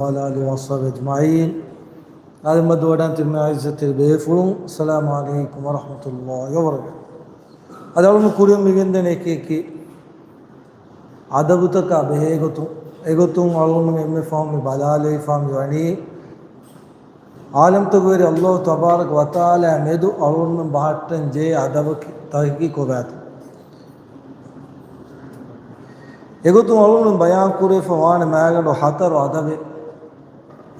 وعلى آله وصحبه أجمعين. هذا مدودان تم عزة البيفون. السلام عليكم ورحمة الله وبركاته. هذا أول مكوريوم بيجندن إكيكي عدبوتك أبهيغتو إغتون أول من فهم بالالي فهم يعني عالم تقولي الله تبارك وتعالى مدو أول من بحثن جي عدبك تحقيقي كوبات إغتون أول من بيان كوري فوان ماغن وحطر عدبه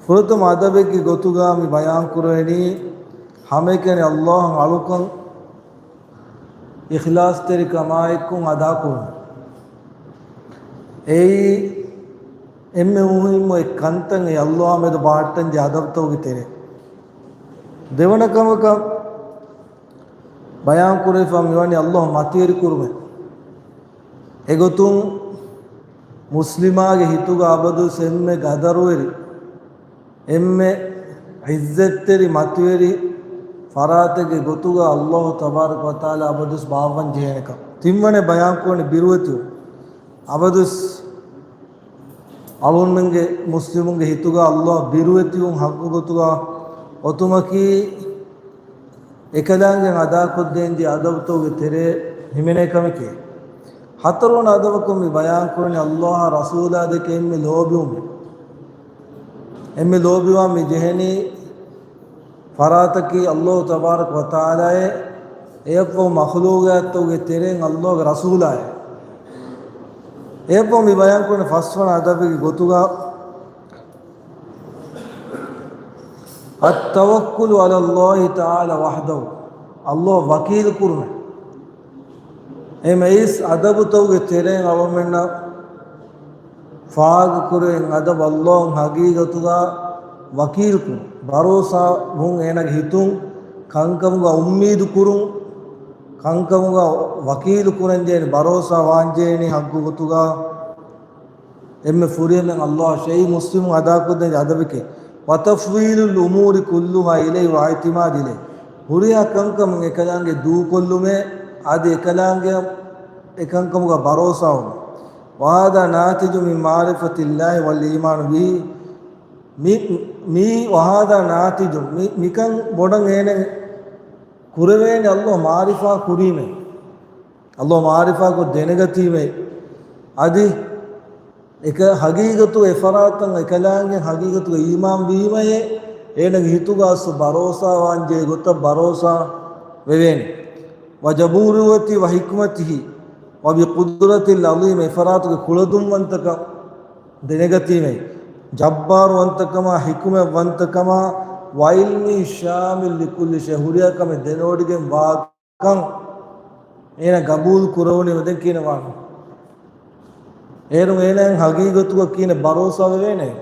ಫುರುತುಮ್ ಅದಬೆಗೆ ಗೊತ್ತುಗಾಮಿ ಬಯಾನ್ ಕುರೇನಿ ಹಮೇಕೆನೆ ಅಲ್ಲಾಹ್ ಅಳುಕಂ ಇಖ್ಲಾಸ್ ತೆರಿ ಕಮಾಯಿಕ್ಕುಂ ಅದಾ ಕುರು ಏಯಿ ಎಮ್ಮೆ ಉಹಿಮ್ಮು A ಕಂತಂ A ಅಲ್ಲಾಹ್ ಮೆದು ಬಾಟಂ ಜೆ ಅದಬ್ ತೋಗಿ ತೆರೆ ದೇವನ ಕಮಕ ಬಯಾನ್ ಕುರೇ ಫಮ್ ಯೋನಿ ಅಲ್ಲಾಹ್ ಮತೀರಿ ಕುರುಮೆ ಎಗೊತುಂ ಮುಸ್ಲಿಮಾಗೆ ಹಿತುಗ ಅಬದು ಸೆಮ್ಮೆ ಗದರುವೆರಿ ಎಮ್ಮೆ ಇಜ್ಜತ್ತೆರಿ ಮತುವೆರಿ ಫರಾತೆಗೆ ಗೊತ್ತುಗ ಅಲ್ಲಾಹ್ ತಬಾರಕ ವತಾಲ ಅಬದುಸ್ ಬಾವನ್ ಜೇನಕ ತಿಮ್ಮನೆ ಬಯಾನ್ ಕೋಣಿ ಬಿರುವತು ಅಬದುಸ್ ಅಳುನ್ಗೆ ಮುಸ್ಲಿಮುಂಗೆ ಹಿತುಗ ಅಲ್ಲಾಹ್ ಬಿರುವತಿಯು ಹಕ್ಕು ಗೊತ್ತುಗ ಒತುಮಕಿ එකදාංගෙන් අදා කොද්දෙන්දි අදවතෝගේ තෙරේ හිමිනේ කමකේ හතරවන අදවකම බයාන් කරන්නේ අල්ලාහ රසූලා දෙකෙන් මේ ලෝභියුම් එම්මෙ ලෝභිවා මේ ජෙහෙනි ෆරාතකි අල්ලාහ් තබාරක වතාලායේ එයපෝ මඛලූගාතෝගේ තෙරෙන් අල්ලාහගේ රසූලාය එයපෝ මේ බයාන් කරන්නේ ෆස්වන අදවගේ ගොතුගා التوكل على الله تعالى وحده الله وكيل كرمه එමෙයිස් අදබ තෝගේ තෙරෙන් අවමෙන්න ෆාග කුරෙන් අදබ අල්ලාහ් හගීගතුගා වකීල් කුර භරෝසා මුන් එනග හිතුන් කංකමුගා උම්මීදු කුරුන් කංකමුගා වකීල් කුරෙන් ජේන භරෝසා වාංජේනි හග්ගුගතුගා එම්මෙ ෆුරියෙන් අල්ලාහ් ෂෙයි මුස්ලිම් අදා කුදෙන් අදබකේ වතෆ්වීලුල් උමූරි කුල්ලුහා ඉලයි වයිතිමාද් ඉලයි හුරියා කංකම එකලංගේ දූ කොල්ලුමේ ආදී එකලංගේ එකංකමුගා භරෝසා වුන වහදා නාතිජු මින් මාරිෆතිල්ලාහි වල් ඊමානු බිහි මේ වහදා නාතිජු මිකන් බොඩන් එනේ කුරවේනි අල්ලාහ් මාරිෆා කුරීමේ අල්ලාහ් මාරිෆා කො දෙනගතීමේ ආදී එක හගීගතු එෆරාතන් එකලංගේ හගීගතු ඊමාන් බීමයේ එනග හිතුගාස භරෝසා වංජේ ගොත භරෝසා වෙවෙනි වජබූරුවති වහික්මතිහි වබිකුදුරතිල් අලීම එෆරාතුගේ කුලදුම් වන්තක දෙනගතීමේ ජබ්බාර් වන්තකම හිකුම වන්තකම වයිල්මි ශාමිල් ලිකුල්ලි ශහුරියකම දෙනෝඩිගෙන් වාකම් එන ගබූල් කුරවුනි මෙතෙන් කියනවා ඒරුම් එනන් හගීගතුක කියන භරෝසාව වෙන්නේ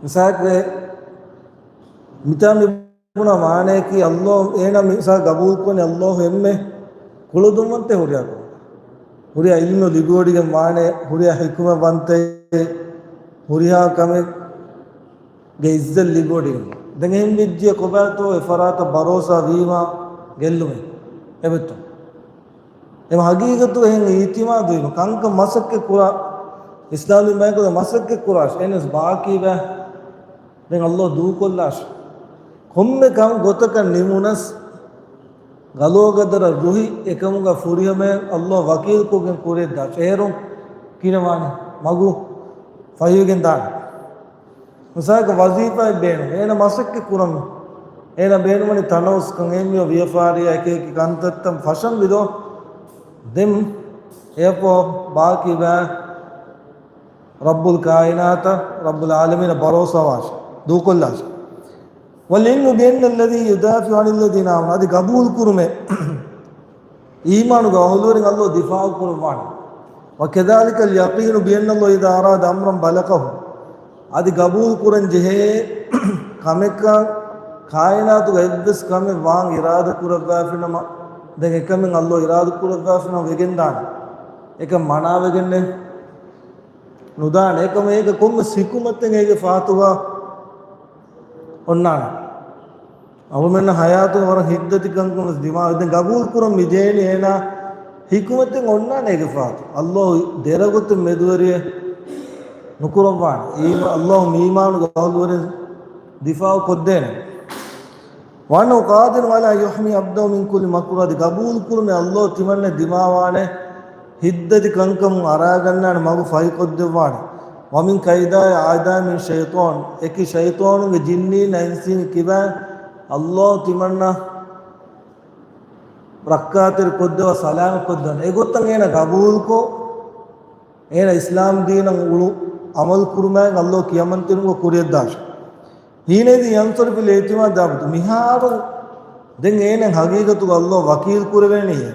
මිසාකේ මිතමි පුනා මානේ කි අල්ලාහ් එන මිසා ගබූල් කොනේ අල්ලාහ් එම්මෙ කුලදුම්මන්තේ හොරියා කො හොරියා ඉල්මු ලිගෝඩිගේ මානේ හොරියා හිකුම වන්තේ හොරියා කමේ ගේයිස්සල් ලිගෝඩිගේ දැන් එම් විජ්ජ කොබතෝ එෆරාත භරෝසා වීමා ගෙල්ලුමේ එබෙතෝ එම හගීගතු එහෙන් ඊතිමාදු වෙන කංක මසක්කේ කුරා ඉස්ලාමි බයකද මසක්කේ කුරාස් එනස් බාකී බෑ දැන් අල්ලාහ් දූ කොල්ලාස් කොම්මේ කම් ගොතක නිමුනස් ගලෝගදර රුහි එකමුග ෆුරියමේ අල්ලාහ් වකීල් කොගෙන් කුරේ දා ෂේරුම් කිනවානි මගු ෆයුගෙන් දාන මුසාක වසීෆා බේන එන මසක්කේ කුරම් එන බේනමනි තනෝස් කන් එම්මිය වියෆාරිය එකේ කන්තත්තම් ෆෂම් විදෝ දෙම් එපෝ බාකි බෑ රබ්බුල් කායිනාත රබ්බුල් ආලමීන භරෝසාවාශ දූකොල්ලාශ වලින්ු බෙන්න الذي يدافع عن الذين آمنوا අදි ගබූල් කුරුමේ ඊමානු ගහලුවරින් අල්ලාහ් දිෆා කුරවාන وكذلك اليقين بان الله اذا اراد امرا بلغه අදි ගබූල් කුරන් ජෙහෙ කමෙක කායිනාතු ගයිද්ස් කමෙ වාන් ඉරාද කුරවා ෆිනම දැන් එකමෙන් අල්ලාහ් ඉරාද කුරවා ෆිනම වෙගෙන් දාන එක මනාවෙගන්නේ නුදාන එක මේක කොම්ම සිකුමතෙන් ඒගේ ෆාතුවා ඔන්නාන අවමෙන්න හයාතු වර හිද්දති කංකම දිමා දැන් ගබූල් කුරම් මිජේනි එනා හිකුමතෙන් ඔන්නාන ඒගේ ෆාතු අල්ලාහ් දෙරගොත මෙදුවරිය ನುಕುರವಾಣ ಈ ಅಲ್ಲಾಹ್ ಮೀಮಾನು ಗೌಲುವರೆ ದಿಫಾವ್ ಕೊದ್ದೇನೆ ವಾನು ಕಾದಿರ್ ವಾಲ ಯುಹ್ಮಿ ಅಬ್ದೌ ಮಿನ್ ಕುಲ್ ಮಕ್ರೂದ್ ಗಬೂಲ್ ಕುರ್ಮೆ ಅಲ್ಲಾಹ್ ತಿಮನ್ನೆ ದಿಮಾವಾನೆ ಹಿದ್ದದಿ ಕಂಕಂ ಅರಾಗನ್ನಾನ ಮಗು ಫೈ ಕೊದ್ದೆವಾಣ ವಮಿನ್ ಕೈದಾಯ ಆದಾ ಮಿನ್ ಶೈತಾನ್ ಏಕಿ ಶೈತಾನುಗೆ ಜಿನ್ನಿ ನೈನ್ಸಿನ್ ಕಿಬಾ ಅಲ್ಲಾಹ್ ತಿಮನ್ನ ರಕ್ಕಾತಿರ್ ಕೊದ್ದೆವ ಸಲಾಮ್ ಕೊದ್ದನ ಏ ಗೊತ್ತಂಗ ಏನ ಗಬೂಲ್ ಕೋ ಏನ ಇಸ್ಲಾಂ ದೀನ ಉಳು ಅಮಲ್ ಕುರ್ಮಾಗ ಅಲ್ಲಾಹ್ ಕಿಯಮಂತಿರುಗೋ ಕುರಿಯದ್ದಾಶ ಹೀನೇದಿ ಯಂತರ ಬಿಲ್ ಏತಿಮಾದ್ ದಾಬತು ಮಿಹಾರು ದೆಂಗ ಏನ ಹಗೀಗತು ಅಲ್ಲಾಹ್ ವಕೀಲ್ ಕುರವೇಣಿಯ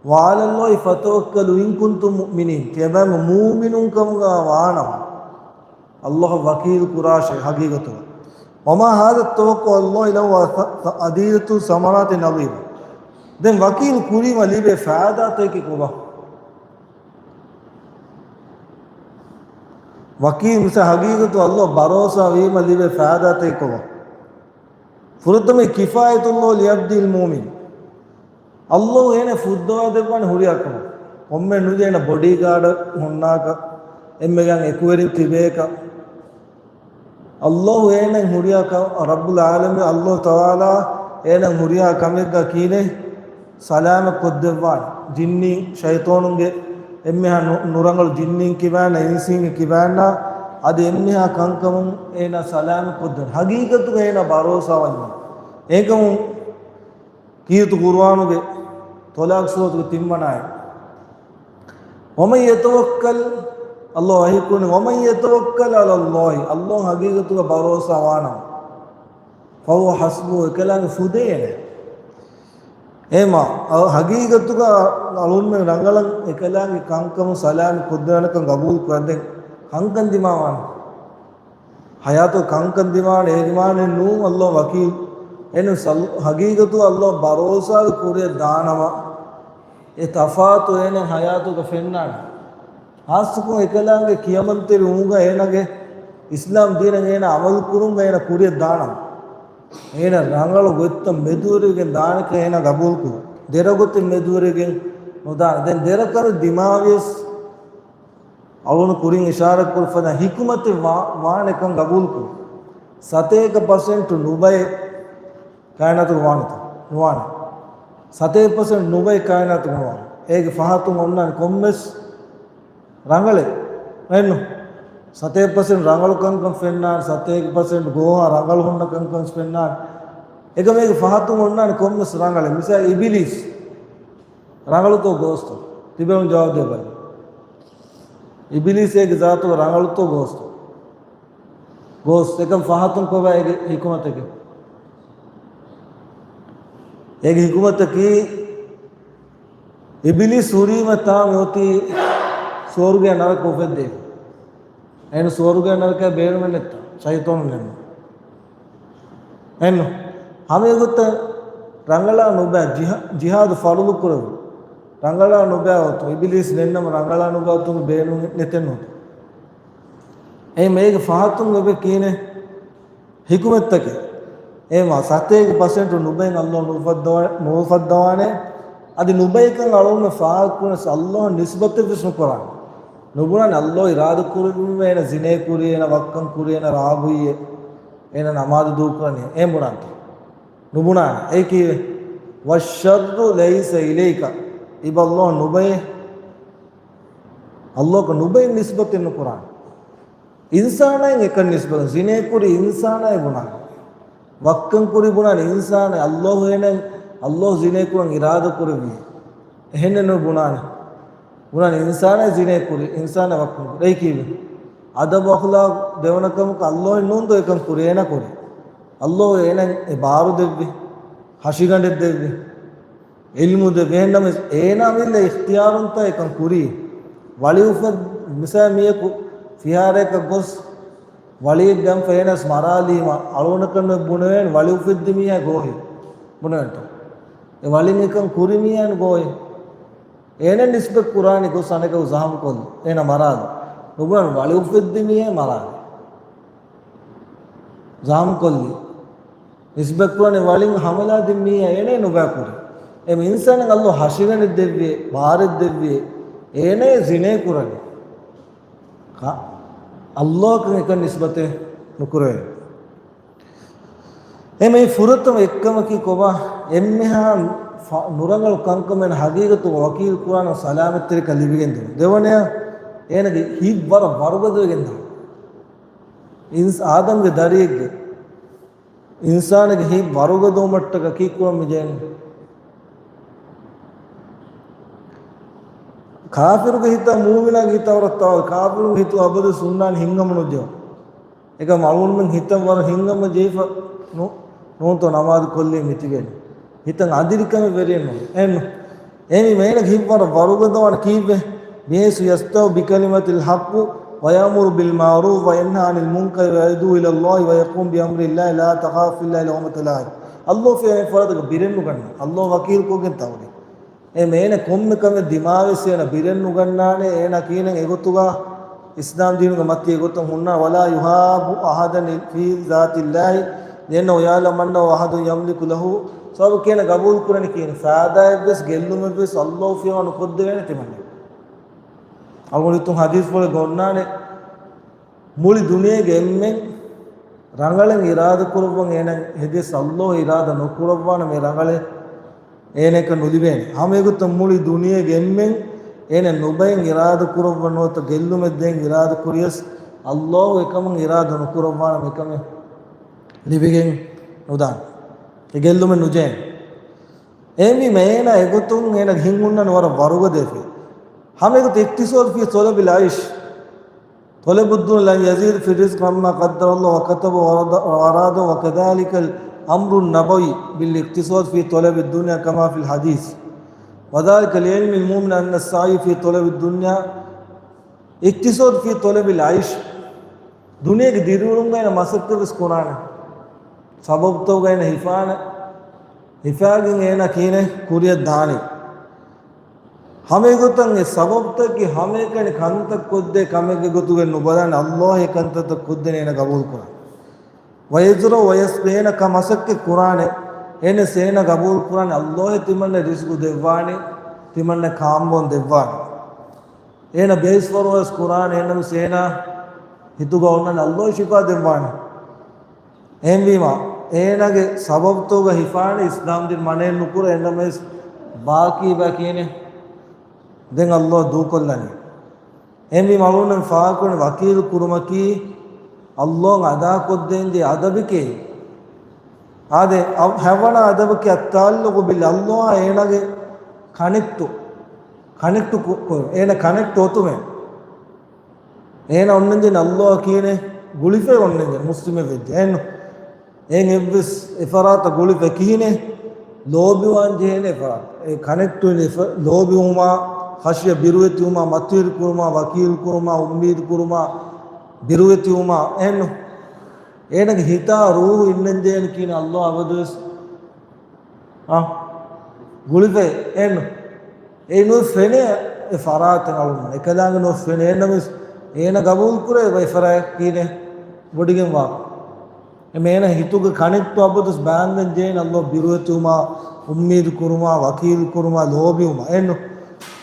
ವಾಲಲ್ಲೋ ಈ ಫತವಕ್ಕಲು ಇನ್ ಕುಂತುಂ ಮುಅ್ಮಿನೀನ್ ಕೆಬಮ ಮೂಮಿನುಂ ಕಮಗ ವಾಣ ಅಲ್ಲಾಹ್ ವಕೀಲ್ ಕುರಾಶ ಹಗೀಗತು ವಮಾ ಹಾದ ತವಕ್ಕು ಅಲ್ಲಾಹ್ ಇಲವ ಅದೀರತು ಸಮರಾತಿ ನಬೀಬ್ ದೆನ್ ವಕೀಲ್ ಕುರಿಮ ಲಿಬೆ ಫಾದಾ ತೇಕಿ ಕುಬಾ ವಕೀಲ್ ಮಿಸ ಹಗೀಗತು ಅಲ್ಲೋ ಭರೋಸಾ ವೀಮ ಲಿಬೆ ಫಾದಾ ತೇಕುವ ಫುರುತ್ತಮೆ ಕಿಫಾಯತುಲ್ಲೋ ಲಿಯಬ್ದಿಲ್ ಮೂಮಿನ್ ಅಲ್ಲೋ ಏನೇ ಫುದ್ದವಾದೆಬ್ಬಾನೆ ಹುರಿಯಾಕಣ ಒಮ್ಮೆ ನುಜೇನ ಬಾಡಿ ಗಾರ್ಡ್ ಹುಣ್ಣಾಕ ಎಮ್ಮೆಗಂಗೆ ಎಕುವೆರಿ ತಿಬೇಕ ಅಲ್ಲೋ ಏನೇ ಹುರಿಯಾಕ ರಬ್ಬುಲ್ ಆಲಮಿ ಅಲ್ಲೋ ತವಾಲ ಏನೇ ಹುರಿಯಾಕಮೆಗ್ಗ ಕೀನೆ ಸಲಾಮ ಕೊದ್ದೆವ್ವಾನೆ ಜಿನ್ನಿ ಶೈತಾನುಗೆ ಎಮ್ಮೆಹ ನುರಂಗಳು ಜಿನ್ನಿಂಗ್ ಕಿವ್ಯಾನ ಇನ್ಸಿಂಗ್ ಕಿವ್ಯಾನ ಅದು ಎಮ್ಮೆಹ ಕಂಕಮಂ ಏನ ಸಲಾಮ ಕೊದ್ದನು ಹಗೀಗತ್ತು ಏನ ಭರೋಸಾವನ್ನು ಏಕಮು ಕೀರ್ತು ಕುರ್ವಾನುಗೆ ತೊಲಾಕ್ಸೋದು ತಿಮ್ಮನಾಯ ಒಮೈ ಯತವಕ್ಕಲ್ ಅಲ್ಲಾಹ್ ಅಹಿಕುನಿ ಒಮೈ ಯತವಕ್ಕಲ್ ಅಲಲ್ಲಾಹಿ ಅಲ್ಲಾಹ್ ಹಗೀಗತ್ತು ಭರೋಸಾವಾನ ಫವು ಹಸ್ಬು ಕೆಲಂಗೆ ಫುದೇನೆ ಏಮ ಹಗೀಗತ್ತುಗ ಅಳುನ್ಮೆ ರಂಗಳಂ ಎಕಲಾಂಗಿ ಕಂಕಮು ಸಲಾಮಿ ಕುದ್ದನಕಂ ಗಬೂಲ್ ಕರ್ದೆ ಕಂಕನ್ ದಿಮಾವಾನ ಹಯಾತು ಕಂಕನ್ ದಿಮಾನ ಏದಿಮಾನೆ ನೂ ಅಲ್ಲಾಹ್ ವಕೀಲ್ ಏನು ಹಗೀಗತು ಅಲ್ಲಾಹ್ ಭರೋಸಾದ ಕುರಿಯ ದಾನವ ಎ ತಫಾತು ಏನ ಹಯಾತುಗ ಫೆನ್ನಾಣ ಆಸ್ತುಕು ಎಕಲಾಂಗೆ ಕಿಯಮಂತಿರಿ ಉಂಗ ಏನಗೆ ಇಸ್ಲಾಂ ದೀನಗೆ ಏನ ಅಮಲ್ ಕುರುಂಗ ಏನ ಕುರಿಯ ದಾನವ ಏನ ರಂಗಳು ಗೊತ್ತ ಮೆದುವರಿಗೆ ದಾನಕ್ಕೆ ಏನ ಗಬೂಲ್ಕು ದೆರ ಗೊತ್ತ ಮೆದುವರಿಗೆ ಉದಾಹರಣೆ ದೆನ್ ದೆರಕರು ದಿಮಾವಿಯಸ್ ಅವನು ಕುರಿಂಗ್ ಇಶಾರ ಕುರ್ಫದ ಹಿಕುಮತಿ ವಾಣೆಕಂ ಗಬೂಲ್ಕು 7% ನುಬೈ ಕಾಯನತು ವಾಣಿತ ನುವಾಣೆ 7% ನುಬೈ ಕಾಯನತು ನುವಾಣೆ ಹೇಗೆ ಫಹತು ಒನ್ನ ಕೊಮ್ಮೆಸ್ ರಂಗಳೆ ಏನು 7% ರಂಗಳು ಕಂಕಂ ಫೆನ್ನಾನ್ 7% ಗೋಹಾ ರಂಗಳು ಹುಣ್ಣ ಕಂಕಂ ಫೆನ್ನಾನ್ එක මේක ෆහතුන් ඔන්නානේ කොම්මස් ರಂಗಳೆ මිසා ඉබිලිස් ರಂಗಳುతో ගෝස්තු තිබෙන ජවාබ් දෙබයි ඉබිලිස් එක ذاتو ರಂಗಳುతో ගෝස්තු ගෝස් එකම් ෆහතුන් කොබයිගේ හිකුමතක ඒක හිකුමතකී ඉබිලිස් සූරීමතා යෝති ස්වර්ගය නරක උපෙද්දේ එන ස්වර්ගය නරක බේරුමෙන්නත් ಶೈತಾನು ನೆನ್ನ එන්න ಹಮಗೆ ಗೊತ್ತ ರಂಗಳ ನುಬ ಜಿಹಾದ್ ಫರುದು ಕುರವು ರಂಗಳ ನುಬ ಅವತ್ತು ಇಬಿಲಿಸ್ ನೆನ್ನಮ ರಂಗಳ ನುಬ ಅವತ್ತು ಬೇನು ನೆತೆನ್ನು ಏ ಮೇಗ ಫಹತು ನುಬೆ ಕೀನೆ ಹಿಕುಮತ್ತಕ್ಕೆ ಏ ಮಾ 7% ನುಬೆನ್ ಅಲ್ಲಾಹ್ ನುಫದ್ದವಾನೆ ಅದು ನುಬೈಕನ್ ಅಳೋನ ಫಾಕುನ ಅಲ್ಲಾಹ್ ನಿಸ್ಬತ್ ವಿಷ್ಣು ಕುರಾನ್ ನುಬುನಾನೆ ಅಲ್ಲಾಹ್ ಇರಾದ ಕುರಿಮೇನ ಜಿನೆ ಕುರಿಯನ ವಕ್ಕಂ ಕುರಿಯನ ರಾಬುಯೆ ಏನ ನಮಾಜ್ ದೂಕನೆ ಏ ಮುರಾಂತ ನುಬುನಾನೆ ಏಕಿ ವಶರ್ರು ಲೈಸ ಇಲೈಕ ಇಬಲ್ಲಾಹ್ ನುಬೈ ಅಲ್ಲಾಹ್ ಕ ನುಬೈ ನಿಸ್ಬತ್ ಇನ್ನು ಕುರಾನ್ ಇನ್ಸಾನ ಏಕ ನಿಸ್ಬತ್ ಜಿನೆ ಕುರಿ ಇನ್ಸಾನ ಗುನಾ ವಕ್ಕಂ ಕುರಿ ಗುನಾ ಇನ್ಸಾನ ಅಲ್ಲಾಹ್ ಏನ ಅಲ್ಲಾಹ್ ಜಿನೆ ಕುರಂ ಇರಾದ ಕುರಿವಿ ಹೆಣ್ಣೆನು ಗುನಾನೆ ಗುನಾನೆ ಇನ್ಸಾನ ಜಿನೆ ಕುರಿ ಇನ್ಸಾನ ವಕ್ಕಂ ಕುರಿ ಏಕಿವಿ ಅದಬ್ ಅಖ್ಲಾಕ್ ದೇವನಕಂ ಅಲ್ಲಾಹ್ ಇನ್ನೊಂದು ಏಕಂ ಕುರಿ ಏನ ಕುರಿ ಅಲ್ಲಾಹ್ ಏನ ಬಾರು ದೆವ್ವಿ ಹಸಿಗಂಡೆ ದೆವ್ವಿ ಇಲ್ಮು ದೆವ್ವಿ ಹೆಣ್ಣಮ ಏನಾಮಿಲ್ಲ ಇಖ್ತಿಯಾರ್ ಅಂತ ಏಕಂ ಕುರಿ ವಳಿ ಉಫದ್ ಮಿಸಾ ಮಿಯಕು ಫಿಹಾರೇಕ ಗೊಸ್ ವಳಿ ಗಂ ಫೇನಸ್ ಮರಾಲೀಮ ಅಳೋನಕನ್ನು ಬುಣವೇನ್ ವಳಿ ಉಫಿದ್ದಿ ಮಿಯ ಗೋಹಿ ಬುಣವಂತ ವಳಿ ನಿಕಂ ಕುರಿ ಮಿಯನ್ ಗೋಹಿ ಏನೇ ನಿಸ್ಬೆ ಕುರಾನಿ ಗೊಸ್ ಅನೇಕ ಉಜಾಹಂ ಕೊಲ್ ಏನ ಮರಾದು ನುಬುನ ವಳಿ ಉಫಿದ್ದಿ ಮಿಯ ಮರಾದು ಜಾಮ್ ಕೊಲ್ಲಿ ನಿಸ್ಬೆ ಕುರಾನಿ ವಳಿಂಗ್ ಹಮಲಾ ದಿಮ್ಮಿಯ ಏನೇ ನುಬಾ ಕುರಿ ಎಮ್ ಇನ್ಸಾನಿಗೆ ಅಲ್ಲೋ ಹಸಿಗನಿದ್ದೆವ್ವಿ ಬಾರಿದ್ದೆವ್ವಿ ಏನೇ ಜಿನೇ ಕುರನಿ අල්ලාහ් එක නිස්බතේ නුකුරේ එමේ ෆුරතම එක්කම කි කොබා එම්මහා නුරංගල් කංකමෙන් හගීගතු වකීල් කුරාන සලාමත්තර කලිවිගෙන් දෙවනය එනගේ හිබ්වර වරුගදගෙන් ඉන්ස් ආදම්ගේ දරියෙක්ගේ ඉන්සානගේ හිබ් වරුගදෝ මට්ටක කීකුවම් මිජෙන් කාෆිරුගේ හිත මූමිනාගේ හිත වරතාව කාෆිරුගේ හිත අබද සුන්නාන් හිංගමනුජෝ එක මලුන්ෙන් හිතම් වර හිංගම ජීෆ නෝතෝ නමාද කොල්ලේ මිතිගෙන හිතන් අදිරිකම වෙරෙන්න එන්න එනි මේන හිබ්වර වරුගදවන කීවේ මේසු යස්තව බිකලිමතිල් හක්කු ويأمر بالمعروف وينهى عن المنكر ويدعو إلى الله ويقوم بأمر الله لا تخاف إلا لومة لائم الله في فرض බිරෙන්නු ගන්න الله වකීල් කෝගෙන් තවනේ මේන කොම්මකම දිමාවෙසේන බිරෙන්නු ගන්නානේ එන කීනෙන් එගොතුගා ඉස්ලාම් දීනුග මැති එගොතුන් හුන්නා වලා යුහාබු අහදන් ෆී ذاتිල්ලාහි දෙන ඔයාලමන්න වහදු යම්ලිකු ලහු සබ කියන ගබූල් කුරණ කියන සාදායබ්ස් ගෙල්ලුමබ්ස් අල්ලාහ් ෆියවන කොද්ද වෙන තිමන්නේ අල්ගොරිතුම් හදීස් වල ගොන්නානේ මුලි දුනියේ එම්මෙන් රංගලෙන් ඉරාද කුරවන් එන හෙදෙස් අල්ලාහ් ඉරාද නොකුරවන මේ රංගලේ එනක නුලිබෙනේ හැමෙකුත් මුලි දුනියේ එම්මෙන් එන නුබෙන් ඉරාද කුරවනොත ගෙල්ලුමෙන් ඉරාද කුරියස් අල්ලාහ් එකම ඉරාද නොකුරවන මේකම ලිබෙගෙන් උදාන ඒ ගෙල්ලුම නුජේ එමි මේන එගොතුන් එන හිඟුන්නන වර වරුග දෙෆේ हम एक इक्तिसाद फी तलब العيش طلب الدنيا لا يزيد في الرزق مما قدر الله وكتب وأراد وكذلك الأمر النبوي بالاقتصاد في طلب الدنيا كما في الحديث وذلك لعلم المؤمن أن السعي في طلب الدنيا اقتصاد في طلب العيش दुनिया के दिरुंगा ना मसक्कर स्कोराना सबब तो गए ना हिफागिंग ना कीने कुरियत दानी हमें गोतंगे सबब तक कि हमें कने खान तक कुद्दे कमे के गोतुगे नुबदान अल्लाह एकंत तक कुद्दे ने कबूल कुरान वयजरो वयस्बेन कमसक के कुरान एने सेना कबूल कुरान अल्लाह तिमन्ने रिस्क देवानी तिमन्ने खामबोन देवानी एना बेसवर वस कुरान एने सेना हितुगा उन्नन अल्लाह शिफा देवानी एमवीमा एनागे सबब तो ग हिफानी इस्लाम दिन मने नुकुर एनमे बाकी ने दें अल्लाह दू कोल्लानी एमी मालूम फाकुन वकील कुरुमकी अल्लाह अदा कोद्देंदे अदबिके आदे अब हेवन अदबके अत्ताल्लुकु बिल अल्लाह एनगे कनेक्ट एन कनेक्ट होतुमे एन ओन्नंजे अल्लाह कीने गुलिफे ओन्नंजे मुस्लिमे वेद्दे एन एब्बिस इफरात गुलिफे कीने लोबिवान जेने इफरात ए कनेक्ट लोबिउमा हशिया बिरुवेतियुमा मतीर कुरुमा वकील कुरुमा उम्मीद कुरुमा बिरुवेतियुमा एनग हिता रूह इन्नंजेन कीन अल्लाह अवदुस गुलिफे एनु फेने फरात नलुम एकलांग नो फेने एनमिस एन कबूल कुरे वे फरा कीने वडिगेम वा मेन हितुग कनेक्ट अबदुस बैंगन जेन अल्लाह बिरुवेतियुमा उम्मीद कुरुमा वकील कुरुमा लोबियुमा एनु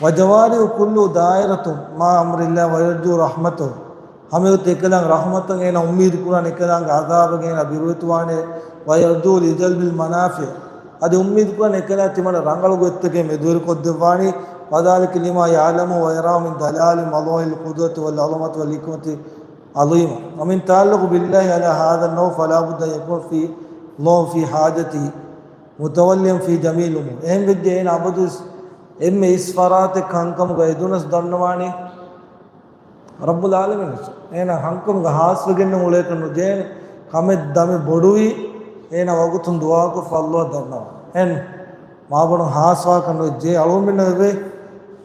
वजवारी कुल्लु दायरतु मा अमरिल्ला वयरजु रहमतु हमें तेकलांग रहमत के ना उम्मीद कुरान एकलांग आज़ाब के ना बिरुतवाने वयरजु लिजल्बिल मनाफि अदे उम्मीद कुरान एकला तिमन रंगल गोत्तके मेदुर को दिवानी वदालिक लिमा यालमु वयरा मिन दलाल मलाहिल कुदरत वल अज़मत वल हिकमति अज़ीम वमिन ताल्लुक बिल्लाहि अला हाज़ा नौ फला बुद्द यकुन फी लो फी हाजती मुतवल्लिम फी जमील उमूर एम विद्येन अबदुस एम्मे इस फरात कंकम गयदुनस दन्नवानी रब्बुल आलमीन एना हंकम गहास वगेन मुले कनु जेन कमे दमे बोडुई एना वगुतुन दुआ को फल्लो दन्नवा एन माबण हासवा कनु जे अळुमिन वे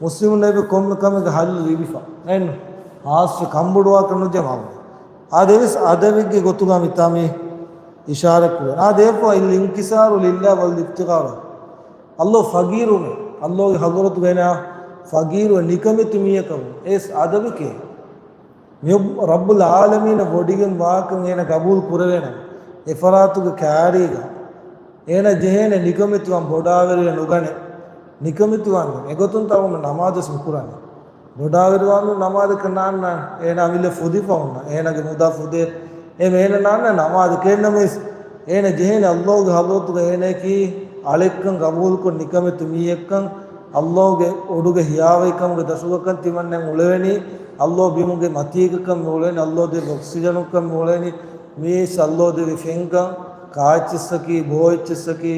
मुस्लिम ने बे कोम कमे गहल रिबिफा एन हास कंबुडवा कनु जे माबण आदेविस आदेविगे गोतुगा मितामी इशारा को आ देपो इल इंकिसारु लिल्लाह वल इफ्तिगार अल्लाह फकीरु में अल्लाह की हजरत गना फ़कीर व निकमित मिया कबू एस अदब के रब्बुल आलमीन बोडिगम वाक एन कबूल कुरवेना इफरात के कैरीगा एन जेहेन निकमित वन बोडावेर नुगने निकमित वन एगोतुन तव नमाज सुकुरान ගොඩාවිරවානු නමාද කනාන්න ඒන අවිල්ල ෆුදි පවුන්න ඒනගේ මුදා ෆුදේ එම ඒන නාන්න නමාද කෙන්නමිස් ඒන ජෙහෙන අල්ලාහ්ගේ හදරතුග ඒනකි අලෙක්කන් ගබූල්කොන් නිකමෙතු මීයක්කන් අල්ලාහ්ගේ ඔඩුගේ හියාවයිකම්ගේ දසුගකන් තිමන්නන් උලවෙනි අල්ලාහ් බිමුගේ මතීකකම් උලවෙනි අල්ලාහ් දෙ ඔක්සිජනුකම් උලවෙනි මේ අල්ලාහ් දෙ ෆෙන්කන් කාච්චසකි බෝච්චසකි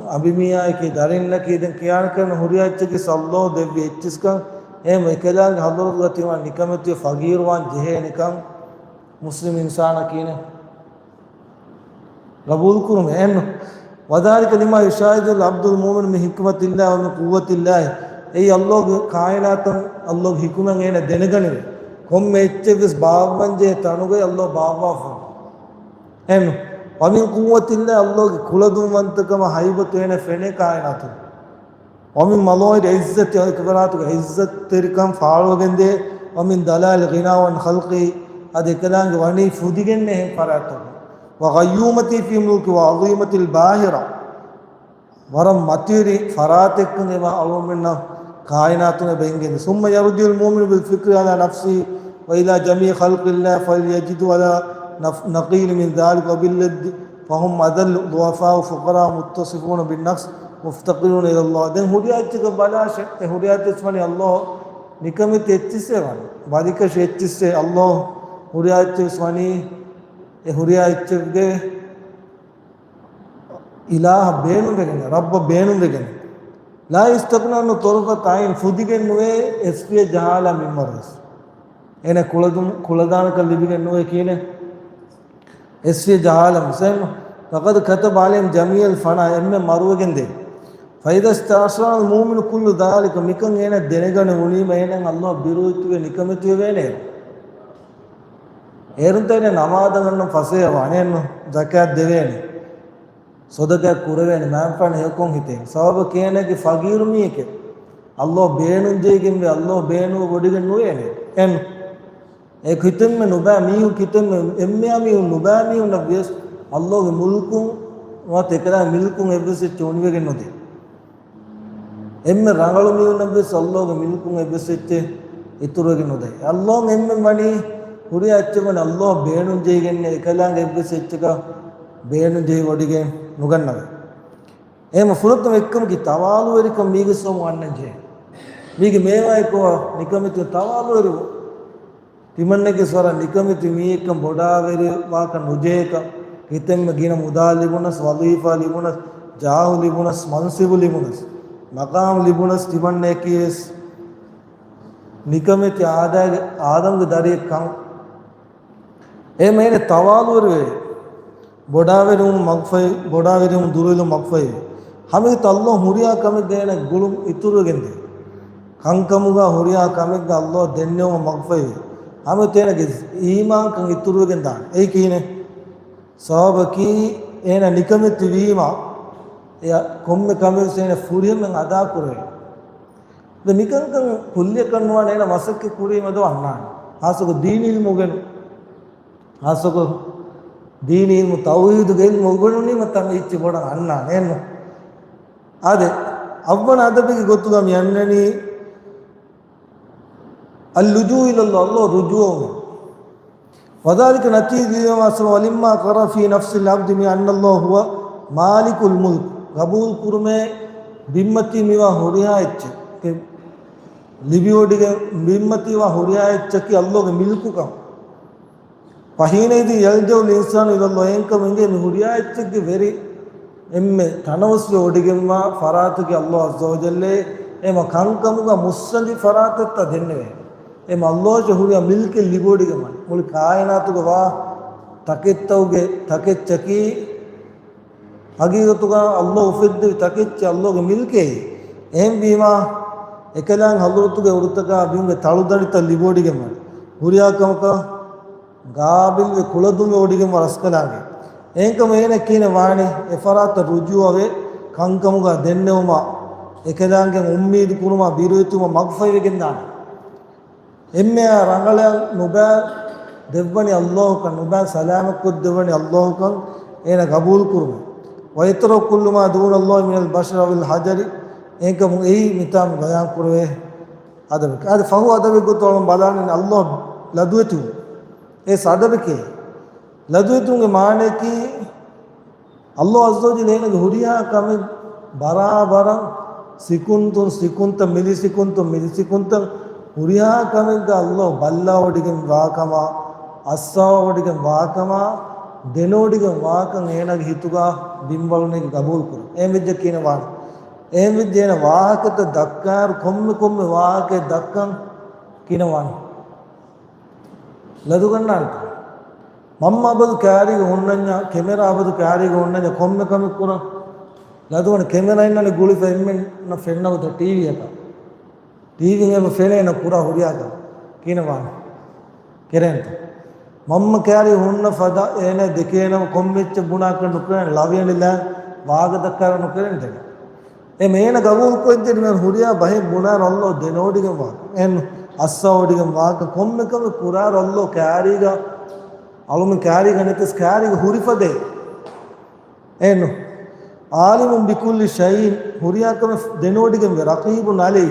අභිමියායකි දරින්නකි දැන් කියාන කරන හුරියච්චකි අල්ලාහ් දෙවි එච්චස්කන් එහෙම එකලාගේ හදරතුග තිමන් නිකමෙතු ෆගීර්වාන් ජෙහෙනිකම් මුස්ලිම් ඉන්සාන කියන قبول كرم إنه وذلك لما يشاهد العبد المؤمن من حكمة الله ومن قوة الله أي الله كائنات الله حكمة غيره دينغني كم ميتشيس باغمن جه تانوغي الله باغافن إنه ومن قوة الله الله كلادم وانتكما هايبة هنا فينه كائنات ومن ملوه عزة كبرات عزة تركم فعلوا جنده ومن دلال غنى والخلق هذا كلام غني فوديجن نه فراتو وغيومتي في ملك وعظيمة الباهرة ورم متيري فراتك نما ألومنا كائناتنا بينجن ثم يرجع المؤمن بالفكر على نفسه وإلى جميع خلق الله فليجد على نقيل من ذلك وباللد فهم أذل ضعفاء وفقراء متصفون بالنقص مفتقرون إلى الله then هدياتك بلاش هديات اسمني الله نكمل تتسيران بعدك شيء تتسير الله هديات اسمني හුරියා ඉච්චගේ ඉලාහ බේනු වෙගෙන රබ්බ බේනු වෙගෙන ලා ඉස්තග්නන තොරෆත් අයින් ෆුදිගෙන් නුවේ එස්පිය ජහාලා මිමරස් එන කුලදාන කල් ලිබිගෙන් නුවේ කියන එස්පිය ජහාලා මිසෙන් فقد كتب عليهم جميع الفنا එම්ම මරුවගෙන් දෙ ෆයිදස්තාස්රාල් මුමිනු කුල්ලු දාලික මිකන් එන දෙනගන උනීම එනන් අල්ලාහ් බිරුතුවේ නිකමතුවේ වෙනේ ඒරුන්තේනේ නමාදගන්න ෆසේ වණෙන්නු zakat දෙවේනි සොදක කුරවේනි මෑම්පණ හේකොන් හිතේ සවබ කේනගේ ෆගීරු මීකේ අල්ලාහ් බේනුන් ජේගෙන් මේ අල්ලාහ් බේනු වඩිගෙන නුයේනේ එන් ඒ කිතෙම් නුබා මීහු කිතෙම් එම්මියා මීහු නුබා මීහු නබියස් අල්ලාහ්ගේ මුල්කුන් වත් එකලා මිල්කුන් එබ්බස් චෝනිවගෙන් නොදේ එම්ම රංගලු මීහු නබියස් අල්ලාහ්ගේ මිල්කුන් එබ්බස් ඉතුරුවගෙන් නොදේ අල්ලාහ් එම්ම වණි හුරිය අච්චමන අල්ලාහ් බේනුන් ජීගෙන්නේ එකලංග එබ්බස් එච්චක බේනුන් ජී වඩිගෙන් නුගන්නව එහෙම ෆුලුත්ම එක්කම කි තවාලු වෙරිකම් මීගසොම වන්නන් ජේ මීගේ මේවයි කෝ නිකමිතු තවාලු වෙරු තිමන්නගේ ස්වර නිකමිතු මීකම් බොඩා වෙරි වාක නුජේක හිතෙන්ම ගින මුදා ලිබුනස් වලීෆා ලිබුනස් ජාහු ලිබුනස් මන්සිබු ලිබුනස් මකාම් ලිබුනස් තිමන්නේ කීස් නිකමිතු ආදම්ගේ දරියකම් එමෙනේ තවාලු වෙරි බොඩා වෙරුම් මග්ෆයි බොඩා වෙරුම් දුරුලු මග්ෆයි हमें अल्लाह हुरिया कमे देने गुलुम इतुरु गेंदे कंकमुगा हुरिया कमे अल्लाह देने वो मगफई हमें तेरे के ईमान कंग इतुरु गेंदा एक ही ने सब की एना निकमित वीमा या कोम्मे कमे से ने फुरिया में अदा करे तो निकन कंग पुल्य करनवा ने ना मसक के कुरी में तो अन्ना हासो को दीन इल्म मुगन हासो को दीन इल्म तौहीद गेल मुगन नहीं मत में इच्छ बड़ा अन्ना ने ಅದೇ ಅವ್ವನ ಅದಬಿಗೆ ಗೊತ್ತು ನಮಗೆ ಅನ್ನನಿ ಅಲ್ಲುಜು ಇಲ್ಲಲ್ಲ ಅಲ್ಲೋ ರುಜು وذلك نتيجه ما سوى لما قرأ في نفس العبد من ان الله هو مالك الملك قبول ಕುರ್ಮೆ ಬಿಮ್ಮತಿ ಮಿವಾ ಹೊರಿಯಾ ಎಚ್ಚ ಕೆ ಲಿಬಿಯೋಡಿಗೆ ಬಿಮ್ಮತಿ ವಾ ಹೊರಿಯಾ ಎಚ್ಚ ಕಿ ಅಲ್ಲೋಗೆ ಮಿಲ್ಕು ಕಂ ಪಹೀನೆ ಇದು ಯಲ್ಜೋ ಇನ್ಸಾನ್ ಇದಲ್ಲೋ ಎಂಕ ಮಂಗೆ ಹೊರಿಯಾ ಎಚ್ಚ ಗೆ ವೆರಿ එම්මෙ තනවස්ව ඔඩිගෙම්ම ෆරාතගේ අල්ලාහ් අස්සවජල්ලේ එම කංකමුග මුස්සන්දි ෆරාතත්ත දෙන්නේ එම අල්ලාහ් ජහුරියා මිල්කෙ ලිබෝඩිගෙම මුල් කායනාතුග වා තකෙත්තවගේ තකෙච්චකි හගීගතුග අල්ලාහ් උෆිද්ද තකෙච්ච අල්ලාහ්ගේ මිල්කේ එහෙම් වීමා එකලන් හදරතුගේ උරුතක බින්ගේ තලුදරිත ලිබෝඩිගෙම හුරියා කමක ගාබිල්ගේ කුලදුම ඔඩිගෙම රස්කලාගේ ඒක මේන කියන වාණි එෆරාත රුජුවේ කංකමුග දෙන්නවම එකදාංගෙන් උම්මීද් කුරුම බිරුතුම මග්ෆයි වෙගෙන් දාන එම්මේ රංගල නුබා දෙවණි අල්ලාහ් ක නුබා සලාමක් දෙවණි අල්ලාහ් කන් එන කබූල් කුරුම වයතර කුල්ලුමා දුන අල්ලාහ් මිනල් බෂර වල් හජරි ඒක මුයි මිතම් බයන් කුරවේ අදබක අද ෆහු අදබක ගොතෝලම් බදාන අල්ලාහ් ලදුවතු ඒ සාදබකේ ලදුවතුන්ගේ මානෙකි අල්ලාහ් අස්සෝජි ලේනගේ හුරියා කම බරාබර සිකුන්ත මිලිසිකුන්ත හුරියා කමෙන්ද අල්ලාහ් බල්ලාවඩිගෙන් වාකම අස්සාවඩිගෙන් වාකම දෙනෝඩිගෙන් වාකන් ඒනගේ හිතුගා බිම්බලුනේ ගබූල් කරු එම්විජ්ජ කියන වාන එම්විජ්ජේන වාහකත දක්කාර කොම්මෙ වාහකේ දක්කන් කියන වාන ලදු ගන්නන්ට මම්ම අබදු කෑරිග හොන්නඤ්ඤා කෙමෙරා අබදු කෑරිග හොන්නඤ්ඤා කොම්මෙ කමෙක් කුණ ලදුවන කෙමෙරා ඉන්නනේ ගුලි ෆෙම්මෙන් ෆෙන්නවද ටීවී එක ටීවී එකම ෆෙලේන කුරා හුරියාක කියන වාන කෙරෙන්ට මම්ම කෑරි හොන්න ෆදා එන දෙකේනම කොම්මෙච්ච බුණා කරන නුකරන ලවියනිලා වාගද කරන නුකරෙන්ට මේන ගවුල් කොච්චර මේ හුරියා බහේ බුණා රල්ලෝ දෙනෝඩිගම වා එන් අස්සෝඩිගම වාක කොම්මකම කුරා රල්ලෝ කෑරිග අලුම කෑරිග නැතස් කෑරිග හුරිෆදේ එන් ආලිමුම් බිකුල්ලි ෂයින් හුරියාකම දෙනෝඩිගම රකීබුන් අලයි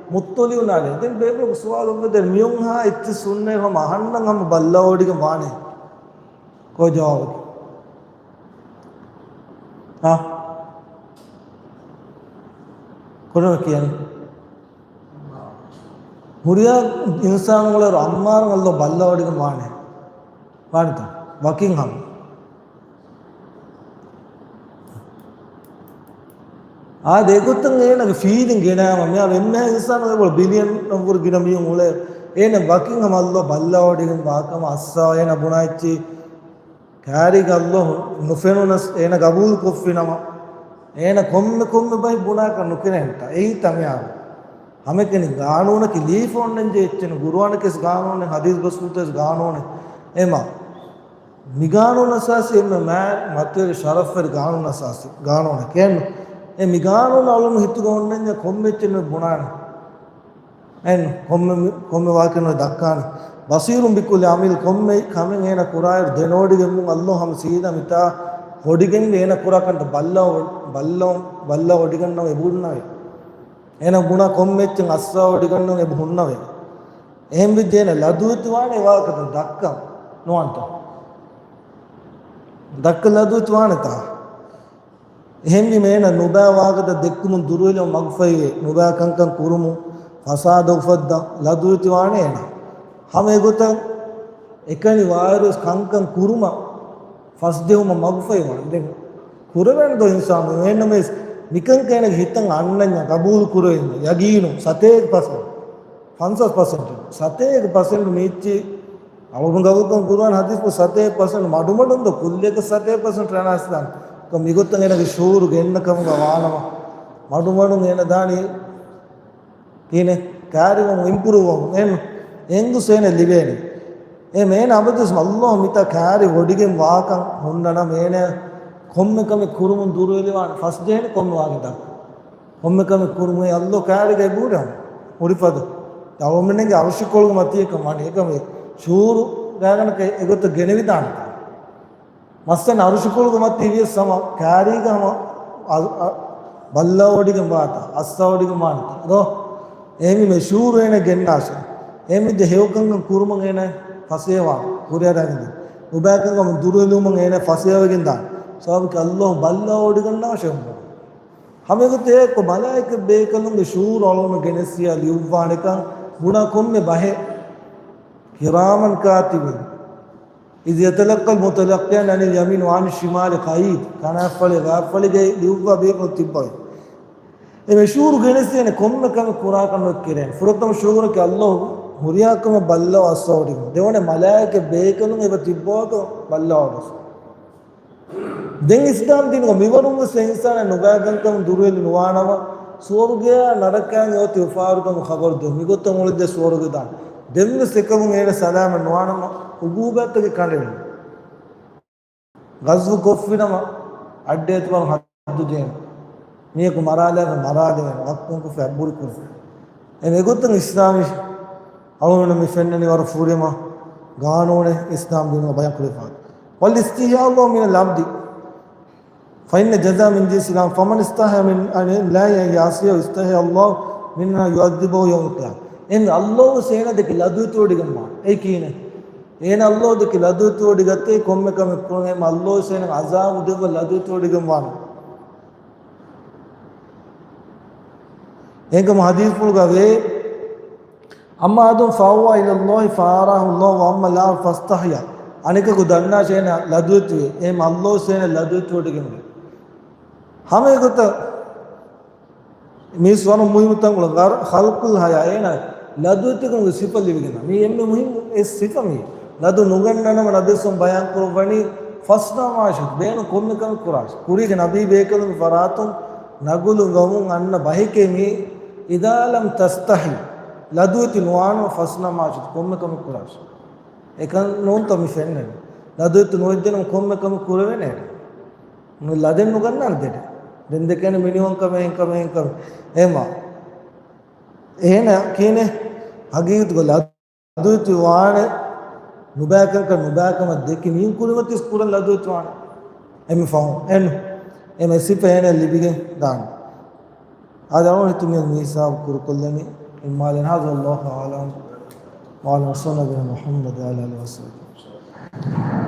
මුත්තොලි උනානේ දැන් බේබල සවාල් උඹද මියුන් හා ඉච්ච සුන්නේ හම අහන්නම් හම බල්ලාවඩිගම වානේ කො ජවාබ කොරන කියන්නේ හුරියා ඉන්සාන් වල අම්මාර වල බල්ලාවඩිගම වානේ වානත වකින් හම් ಆ ದೇಗುತ್ತಂಗ ಏನಾಗ ಫೀಲಿಂಗ್ ಏನ ಮಮ್ಮಿ ಅವ ಎಮ್ಮೆ ಇನ್ಸಾನ್ ಬಿಲಿಯನ್ ನಂಬರ್ ಗಿನ ಮೀ ಮೂಳೆ ಏನ ವಾಕಿಂಗ್ ಅಲ್ಲೋ ಬಲ್ಲ ಹೊಡಿಗ ವಾಕಮ ಅಸ್ಸ ಏನ ಬುಣ ಇಚ್ಚಿ ಕ್ಯಾರಿಗ ಅಲ್ಲೋ ನುಫೆನುನಸ್ ಏನ ಗಬೂಲ್ ಕೊಫಿನಮ ಏನ ಕೊಮ್ಮೆ ಬೈ ಬುಣಾಕ ನುಕಿನ ಎಂಟ ಏಯ್ ತಮೆ ಆವ ಹಮೆಕೆನಿ ಗಾನೂನಕಿ ಲೀಫೋಣ್ಣಂಜೆ ಇಚ್ಚಿನ ಗುರುವಾನಕಿಸ್ ಗಾನೂನೆ ಹದೀಸ್ ಬಸ್ಕುತಸ್ ಗಾನೂನೆ ಏಮ ಮಿಗಾನೂನ ಸಾಸಿ ಎಮ್ಮೆ ಮಾ ಮತ್ತೇರಿ ಶರಫರ್ ಗಾನೂನ ಸಾಸಿ ಗಾನೂನೆ ಕೇನು මිගානෝන අලුණු හිතුගොන්නඤ්ඤ කොම්මෙච්චන බුණාන එන් කොම්මෙ වාකන දක්කාන බසීරුම් බිකුල් අමිල් කොම්මෙ කමෙන් එන කුරාය දෙනෝඩිගෙන් අල්ලාහ් හම සීදා මිතා හොඩිගෙන් එන කුරාකන්ට බල්ලා හොඩිගන්නව එබුන්නවේ එන බුණා කොම්මෙච්චන් අස්සා හොඩිගන්නව එබුන්නවේ එහෙම් විදේන ලදුවති වානේ වාකත දක්කම් නොවන්ත දක්ක ලදුවති වානතා එහෙම්නි මේන නුබා වාගද දෙක්කුමු දුරුවෙල මග්ෆයේ නුබා කංකං කුරුමු ෆසාද උෆද්ද ලදුති වානේන හමේ ගොත එකනි වෛරස් කංකං කුරුම ෆස්දෙවම මග්ෆයේ වන්දෙන් කුරවෙන් දෝ ඉන්සාන වෙන මේ නිකං කේන හිතන් අන්නඤ්ඤ කබූල් කුරෙන් යගීනු 7% 50% මේච්චි අවුරුන් ගවුකම් කුරාන හදිස් 7% මඩුමඩුන්ද කුල්ලේක 7% රණස්තන් මිගොත්තන් එනගේ ෂූරු ගෙන්නකම ගවානම මඩුමඩුන් එන දානි කීනේ කාරිවම ඉම්ප්‍රූවම් එන්දු සේන ලිබේනි මේන අබදස් අල්ලාහ් මිත කාරි වඩිගෙන් වාකන් හොන්නන මේන කොම්මකම කුරුමුන් දුරවෙලවාන ෆස් දෙන කොම්ම වාගෙද කොම්මකම කුරුමේ අල්ලාහ් කාරිගේ බුරම් උරිපද තවමනේ අවශ්‍ය කොල්ග මතියක මනේ එකම ෂූරු ගානක එගොත ගෙනවි දාන මස්සන අරුෂිකුල්ග මතිවිය සම කාරීගම බල්ලාවඩිගම වාත අස්සාවඩිගම මානත රෝ එමි මේ ෂූරු එන ගෙන්නාශ එමි දෙ හේවකංග කුරුමන් එන ෆසේවා කුරියරගෙන උබෑකංගම දුරෙලුමන් එන ෆසේවගෙන් දාන සාබක අල්ලාහ් බල්ලාවඩිගම නාශම් හමෙගතේ කො මලායික බේකලුන්ගේ ෂූරු අලොම ගෙනසියා ලියුවානක බුණා කොම්මේ බහේ කිරාමන් කාතිබින් إذ يتلقى المتلقيان عن اليمين وعن الشمال قعيد كان غافل جاي ليوفا بيقول تباي اي مشهور گنسين كم كم قرا كن وكرين فرتم شعور ك الله هرياكم بلوا اسودي දෙවන මලායක බේකලුන් එව තිබ්බවක බල්ලාවස් දැන් ඉස්ලාම් දිනක මිවරුන් සෙන්සන නුගාගන්කම් දුරෙලි නුවානව ස්වර්ගය නරකයන් යෝති උෆාරුකම خبر දෙ මිගොත මොලද ස්වර්ගය දාන දෙන්න සෙකමුන් එන සලාම නුවානම උගූබත්තගේ කණ්ඩෙන ගස්ු කොෆ්ෆිනම අඩ්ඩේත් වල හද්දු දෙන මේක මරාලක මරාදෙන වක්කුන්ක ෆැබ්බුල් කුස් එනෙගොතන් ඉස්ලාමි අවුන මි ෆෙන්නනි වර ෆූරෙම ගානෝනේ ඉස්ලාම් දින බයන් කුලෆා වල් ඉස්තිහා අල්ලාහ් මින ලම්දි فإن جزاء من جنس الإسلام فمن استحى من أن لا يعصي واستحى الله منها يعذبه يوم القيامة en Allah sena de ladu todigama ei kine en Allah de ladu todigate komme kam ekone em Allah sena azab de ladu todigama engam hadith pul gave amma adum fawa ila Allah farahu Allah wa amma la fastahya anika ku danna sena ladu tu em Allah sena ladu todigama hame gota මේ ස්වන මුහිමුතන් වල خلقල් හය එන ලදුතිකම සිප ලිවිගෙන මේ එන්නේ මුහිම ඒ සිප මේ ලදු නුගන්නනම නදසම් බයන් කරවණි ෆස්නා මාෂ බේන කොම්මකම කුරාස් කුරිගේ නබී බේකලු ෆරාතුන් නගුලු ගමුන් අන්න බහිකේ මේ ඉදාලම් තස්තහි ලදුති නුවාන ෆස්නා මාෂ කොම්මකම කුරාස් එක නෝන් තමි ෆෙන්නේ ලදුති නොයිදෙන කොම්මකම කුරවේ නෑ නු ලදෙන් නුගන්නන් දෙට den dekene minimum kame ema ehna kine hagit gola ladutu wane nubakam dekki min kulumati skuran ladutu wane em faun en em sipene libige dan adamu hitumi misab kurkullani imalen hadha Allah alam wa ala sallallahu muhammad wa ala alihi wasallam